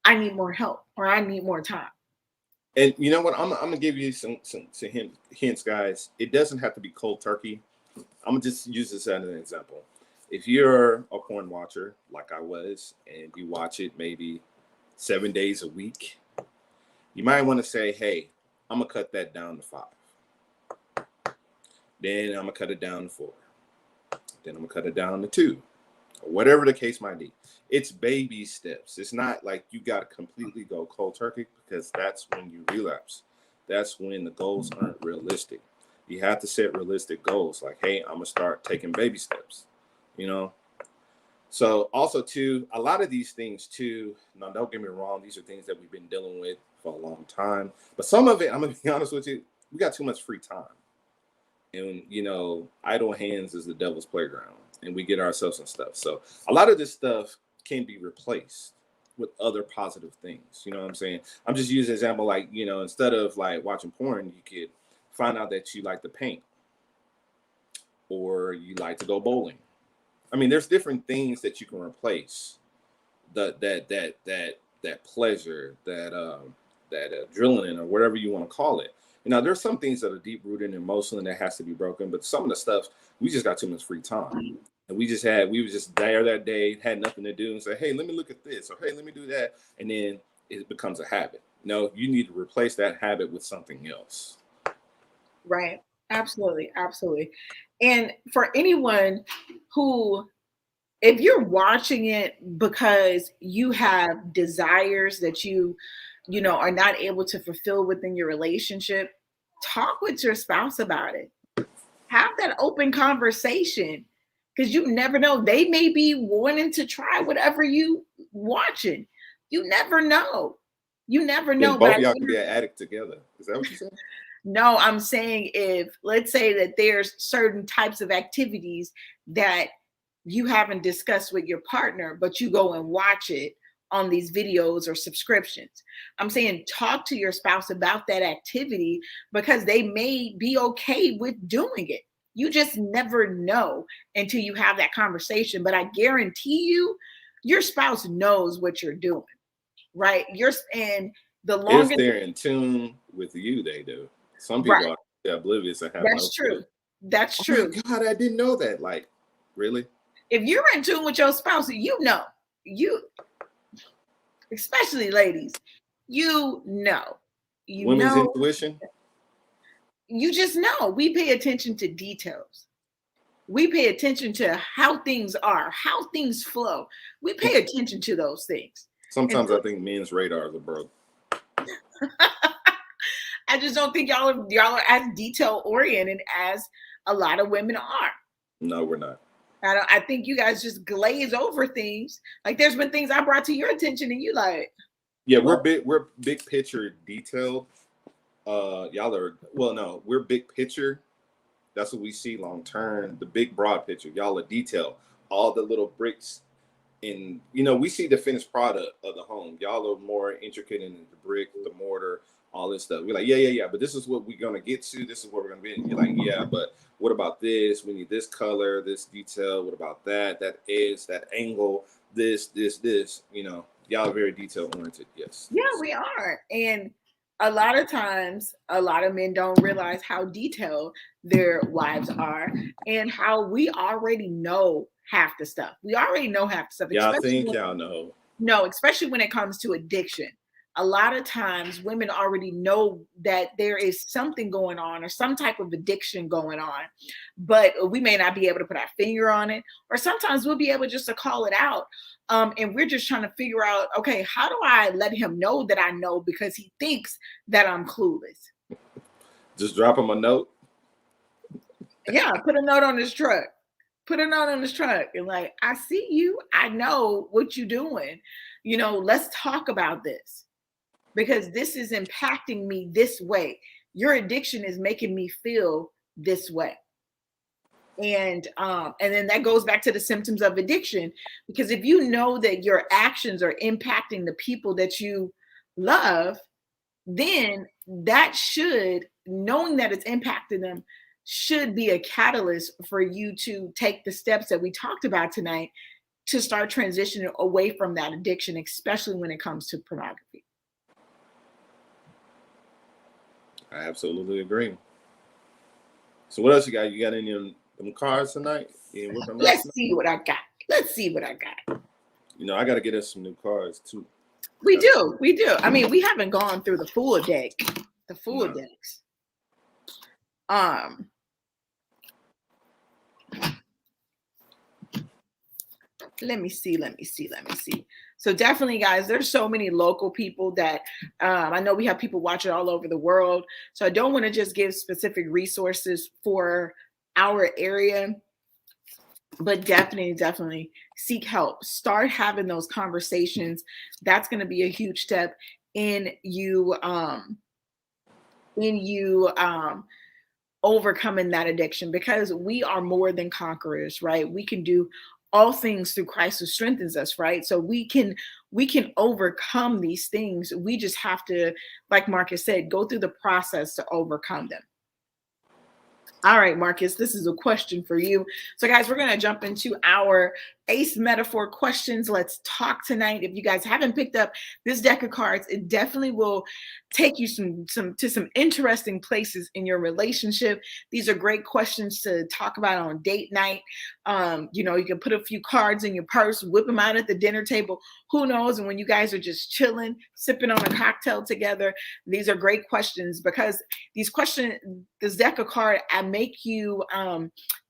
I need more help or I need more time. And you know what? I'm gonna give you some hints, guys. It doesn't have to be cold turkey. I'm gonna just use this as an example. If you're a porn watcher like I was, and you watch it maybe 7 days a week, you might want to say, hey, I'm gonna cut that down to 5. Then I'm gonna cut it down to 4. Then I'm gonna cut it down to 2. Or whatever the case might be. It's baby steps. It's not like you got to completely go cold turkey, because that's when you relapse. That's when the goals aren't realistic. You have to set realistic goals. Like, hey, I'm gonna start taking baby steps. You know. So also too, a lot of these things too. Now, don't get me wrong; these are things that we've been dealing with for a long time. But some of it, I'm gonna be honest with you, we got too much free time, and idle hands is the devil's playground, and we get ourselves in stuff. So a lot of this stuff can be replaced with other positive things. You know what I'm saying? I'm just using an example, like, instead of like watching porn, you could find out that you like to paint or you like to go bowling. I mean, there's different things that you can replace that pleasure, that adrenaline, or whatever you want to call it. There's some things that are deep rooted and emotional and that has to be broken, but some of the stuff, we just got too much free time. And we was just there that day, had nothing to do, and say, hey, let me look at this, or hey, let me do that. And then it becomes a habit. No, you need to replace that habit with something else. Right. Absolutely. Absolutely. And for anyone who, if you're watching it because you have desires that you are not able to fulfill within your relationship, talk with your spouse about it. Have that open conversation, because you never know. They may be wanting to try whatever you watching. You never know. You never know. And both of y'all can be an addict together. Is that what you said? No, I'm saying, if let's say that there's certain types of activities that you haven't discussed with your partner, but you go and watch it on these videos or subscriptions. I'm saying talk to your spouse about that activity, because they may be okay with doing it. You just never know until you have that conversation. But I guarantee you, your spouse knows what you're doing, right? And the longer if they're in tune with you, they do. Some people are oblivious and have That's true. That's true. Oh my God, I didn't know that. Like, really? If you're in tune with your spouse, especially ladies, Women's intuition. You just know. We pay attention to details. We pay attention to how things are, how things flow. We pay attention to those things. Sometimes I think men's radars are broke. I just don't think y'all are as detail oriented as a lot of women are. No, we're not. I think you guys just glaze over things. Like, there's been things I brought to your attention and you like. Yeah, we're big picture detailed. We're big picture. That's what we see long term. The big broad picture. Y'all are detailed. All the little bricks. And we see the finished product of the home. Y'all are more intricate in the brick, the mortar, all this stuff. We're like, yeah, but this is what we're gonna get to. This is what we're gonna be. And you're like, yeah, but what about this? We need this color, this detail. What about that? That edge, that angle, this. Y'all are very detail oriented. Yes. Yeah, we are. And a lot of times, a lot of men don't realize how detailed their wives are, and how we already know half the stuff. We already know half the stuff. Y'all think y'all know. No, especially when it comes to addiction. A lot of times women already know that there is something going on, or some type of addiction going on, but we may not be able to put our finger on it, or sometimes we'll be able just to call it out. And we're just trying to figure out, okay, how do I let him know that I know, because he thinks that I'm clueless? Just drop him a note. Yeah, put a note on his truck. Put a note on his truck and like, I see you. I know what you're doing. Let's talk about this, because this is impacting me this way. Your addiction is making me feel this way. And then that goes back to the symptoms of addiction, because if you know that your actions are impacting the people that you love, then that knowing that it's impacting them should be a catalyst for you to take the steps that we talked about tonight to start transitioning away from that addiction, especially when it comes to pornography. I absolutely agree. So what else you got? You got any of them cards tonight? Let's see what I got. I got to get us some new cards too. We do. I mean, we haven't gone through the full deck. The full decks. let me see. So definitely, guys, there's so many local people that I know we have people watching all over the world. So I don't want to just give specific resources for our area, but definitely seek help. Start having those conversations. That's going to be a huge step in you overcoming that addiction, because we are more than conquerors, right? We can do all things through Christ who strengthens us, right? So we can overcome these things. We just have to, like Marcus said, go through the process to overcome them. All right, Marcus, this is a question for you. So guys, we're going to jump into our ACE metaphor questions. Let's talk tonight. If you guys haven't picked up this deck of cards, it definitely will take you to some interesting places in your relationship. These are great questions to talk about on date night. You can put a few cards in your purse, whip them out at the dinner table. Who knows? And when you guys are just chilling, sipping on a cocktail together, these are great questions, because these questions, this deck of cards, make you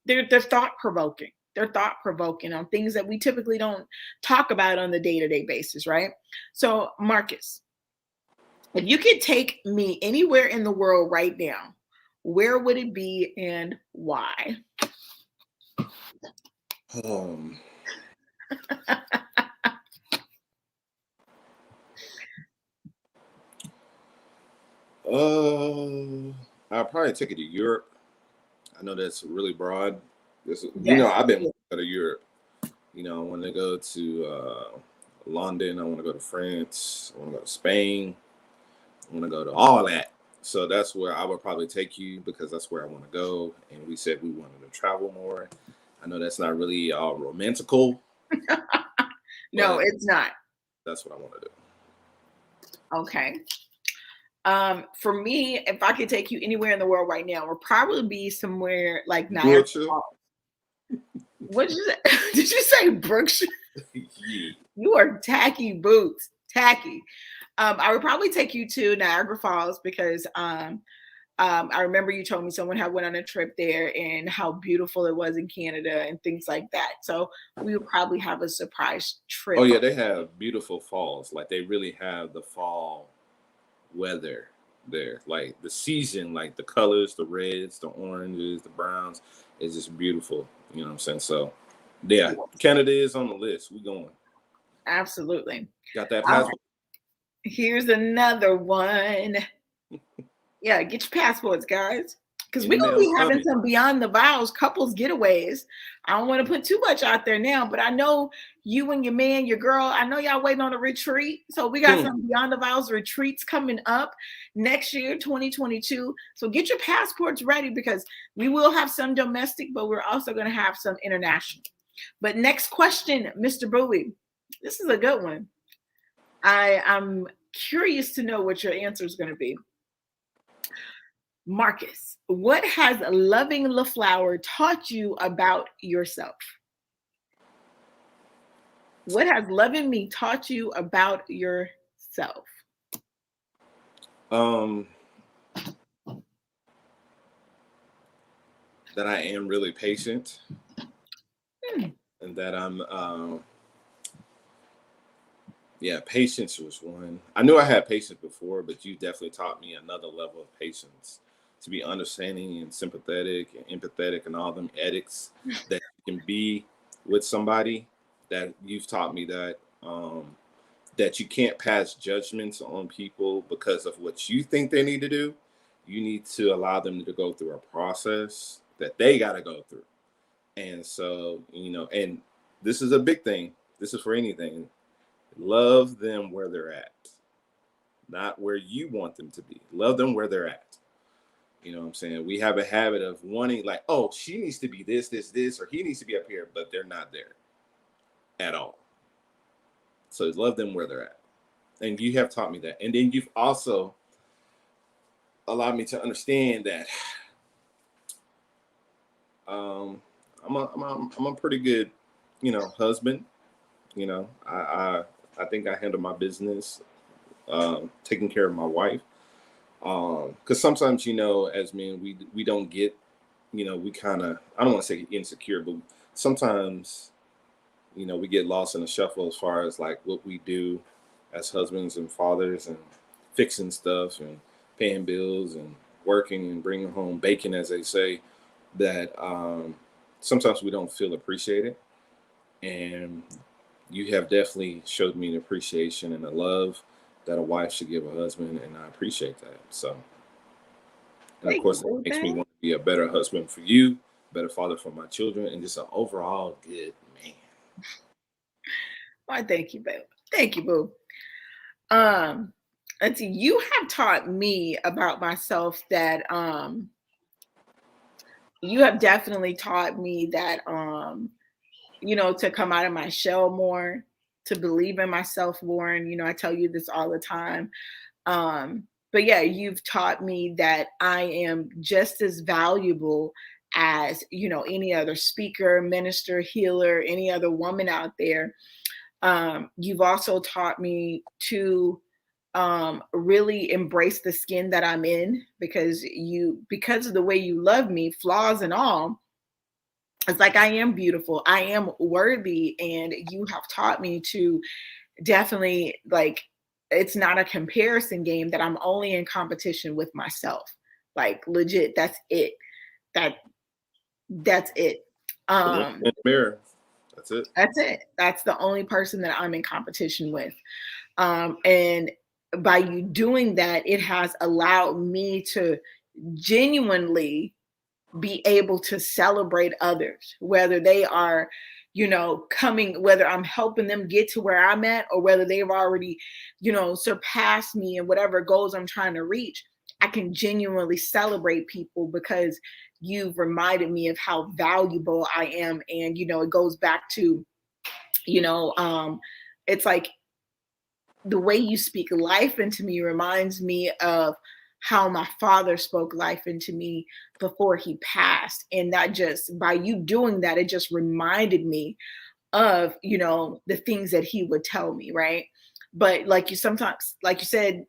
they're thought-provoking. They're thought-provoking on things that we typically don't talk about on the day-to-day basis, right? So Marcus, if you could take me anywhere in the world right now, where would it be and why? I'll probably take it to Europe. I know that's really broad. Yes. I've been to Europe. I want to go to London. I want to go to France. I want to go to Spain. I want to go to all that. So that's where I would probably take you, because that's where I want to go. And we said we wanted to travel more. I know that's not really romantical. No, it's not. That's what I want to do. Okay. For me, if I could take you anywhere in the world right now, we'll probably be somewhere like Niagara Falls. What did you say? Did you say Brookshire? Yeah. You are tacky boots. Tacky. I would probably take you to Niagara Falls, because I remember you told me someone had went on a trip there and how beautiful it was in Canada and things like that. So we would probably have a surprise trip. Oh yeah, they have beautiful falls. Like they really have the fall weather there. Like the season, like the colors, the reds, the oranges, the browns, is just beautiful. You know what I'm saying? So yeah, Canada is on the list. We going. Absolutely. Got that passport? Here's another one. Yeah, get your passports, guys, because we're going to be having some Beyond the Vowz couples getaways. I don't want to put too much out there now, but I know you and your man, your girl, I know y'all waiting on a retreat. So we got some Beyond the Vowz retreats coming up next year, 2022. So get your passports ready, because we will have some domestic, but we're also going to have some international. But next question, Mr. Bowie. This is a good one. I'm curious to know what your answer is going to be. Marcus, what has loving LaFlower taught you about yourself? What has loving me taught you about yourself? That I am really patient, and that I'm patience was one. I knew I had patience before, but you definitely taught me another level of patience, to be understanding and sympathetic and empathetic and all them ethics that you can be with somebody. That you've taught me that that you can't pass judgments on people because of what you think they need to do. You need to allow them to go through a process that they got to go through. And so, and this is a big thing. This is for anything. Love them where they're at, not where you want them to be. Love them where they're at. You know what I'm saying? We have a habit of wanting, like, oh, she needs to be this, or he needs to be up here, but they're not there at all. So love them where they're at. And you have taught me that. And then you've also allowed me to understand that I'm a pretty good, husband. I think I handle my business, taking care of my wife. Because sometimes, as men, we don't get, we kind of, I don't want to say insecure, but sometimes you know, we get lost in the shuffle as far as like what we do as husbands and fathers and fixing stuff and paying bills and working and bringing home bacon, as they say, that sometimes we don't feel appreciated. And you have definitely showed me an appreciation and a love that a wife should give a husband, and I appreciate that. So, and of course, it makes me want to be a better husband for you, better father for my children, and just an overall good man. Why, thank you, babe. Thank you, boo. Let's see, you have taught me about myself that you have definitely taught me that you know, to come out of my shell more, to believe in myself more. And, you know, I tell you this all the time. But yeah, you've taught me that I am just as valuable as, you know, any other speaker, minister, healer, any other woman out there. You've also taught me to really embrace the skin that I'm in, because of the way you love me, flaws and all. It's like I am beautiful, I am worthy, and you have taught me to definitely, like, it's not a comparison game, that I'm only in competition with myself. Like, legit, that's it. That's it. In the mirror. That's it. That's it. That's the only person that I'm in competition with. And by you doing that, it has allowed me to genuinely be able to celebrate others, whether they are, you know, whether I'm helping them get to where I'm at, or whether they've already, you know, surpassed me and whatever goals I'm trying to reach. I can genuinely celebrate people because you've reminded me of how valuable I am. And, you know, it goes back to, you know, it's like the way you speak life into me reminds me of how my father spoke life into me before he passed. And that just, by you doing that, it just reminded me of, you know, the things that he would tell me, right? But like you sometimes, like you said,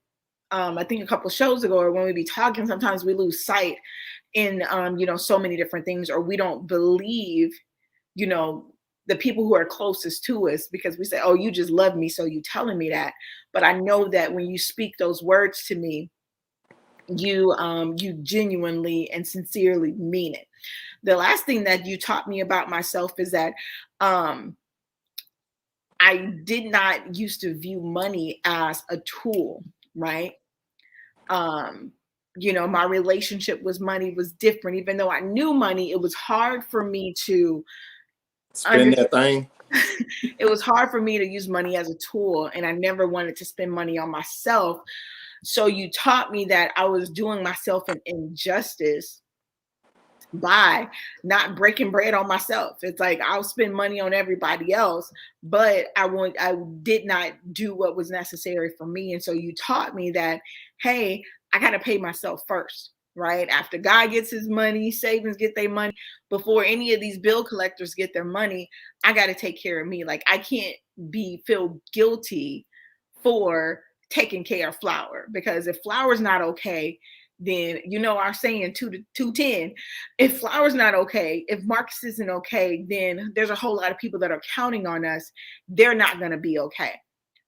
I think a couple shows ago, or when we be talking, sometimes we lose sight in, you know, so many different things, or we don't believe, you know, the people who are closest to us, because we say, oh, you just love me, so you telling me that. But I know that when you speak those words to me, you genuinely and sincerely mean it. The last thing that you taught me about myself is that I did not used to view money as a tool, right? You know, my relationship with money was different. Even though I knew money, it was hard for me to spend that thing. It was hard for me to use money as a tool, and I never wanted to spend money on myself. So you taught me that I was doing myself an injustice by not breaking bread on myself. It's like I'll spend money on everybody else, but I did not do what was necessary for me. And so you taught me that, hey, I got to pay myself first, right? After God gets his money, savings get their money, before any of these bill collectors get their money, I got to take care of me. Like, I can't feel guilty for taking care of Flower, because if Flower's not okay, then, you know, our saying 2 to 210, if Flower's not okay, if Marcus isn't okay, then there's a whole lot of people that are counting on us. They're not going to be okay.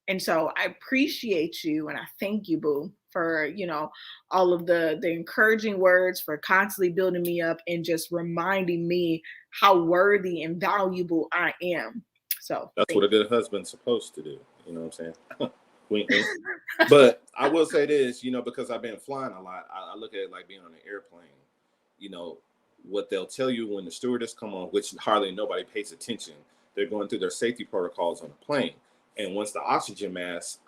And so I appreciate you, and I thank you, boo, for, you know, all of the encouraging words, for constantly building me up and just reminding me how worthy and valuable I am. So that's what a good husband's supposed to do. You know what I'm saying? Wink, wink. But I will say this, you know, because I've been flying a lot, I look at it like being on an airplane. You know, what they'll tell you when the stewardess come on, which hardly nobody pays attention. They're going through their safety protocols on the plane. And once the oxygen mask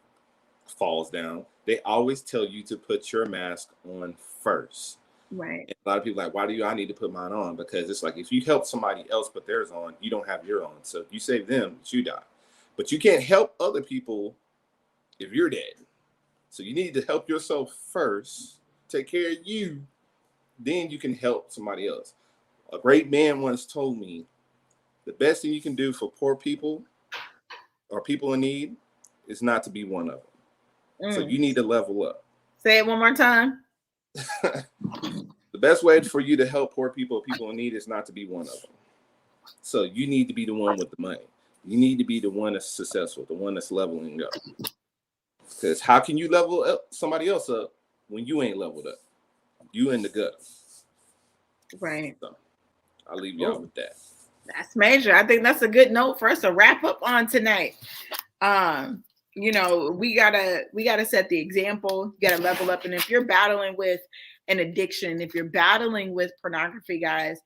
falls down, they always tell you to put your mask on first. Right. And a lot of people are like, why do I need to put mine on? Because it's like, if you help somebody else put theirs on, you don't have your own. So if you save them, you die. But you can't help other people if you're dead. So you need to help yourself first, take care of you, then you can help somebody else. A great man once told me, the best thing you can do for poor people or people in need is not to be one of them. So you need to level up. Say it one more time. The best way for you to help poor people or people in need is not to be one of them. So you need to be the one with the money. You need to be the one that's successful, the one that's leveling up. Because how can you level up somebody else up when you ain't leveled up? You in the gutter. Right. So I'll leave y'all with that. That's major. I think that's a good note for us to wrap up on tonight. You know, we gotta set the example, you gotta level up. And if you're battling with an addiction, if you're battling with pornography, guys,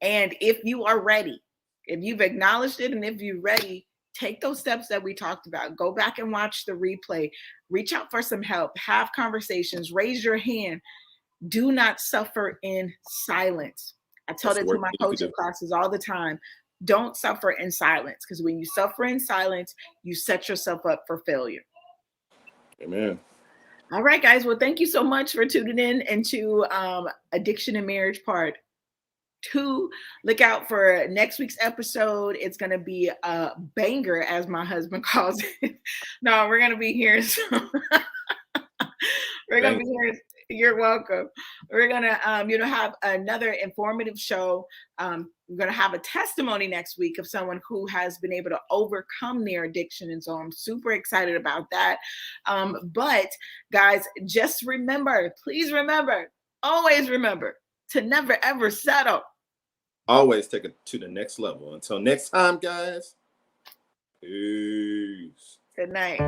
and if you are ready, if you've acknowledged it and if you're ready, take those steps that we talked about. Go back and watch the replay, reach out for some help, have conversations, raise your hand. Do not suffer in silence. I tell that to my coaching classes all the time. Don't suffer in silence, because when you suffer in silence, you set yourself up for failure. Amen. All right, guys. Well, thank you so much for tuning in into Addiction and Marriage Part 2. Look out for next week's episode. It's going to be a banger, as my husband calls it. No, we're going to be here. We're going to be here. You're welcome. We're going to, have another informative show. We're going to have a testimony next week of someone who has been able to overcome their addiction. And so I'm super excited about that. But guys, just remember, please remember, always remember to never, ever settle. Always take it to the next level. Until next time, guys. Peace. Good night.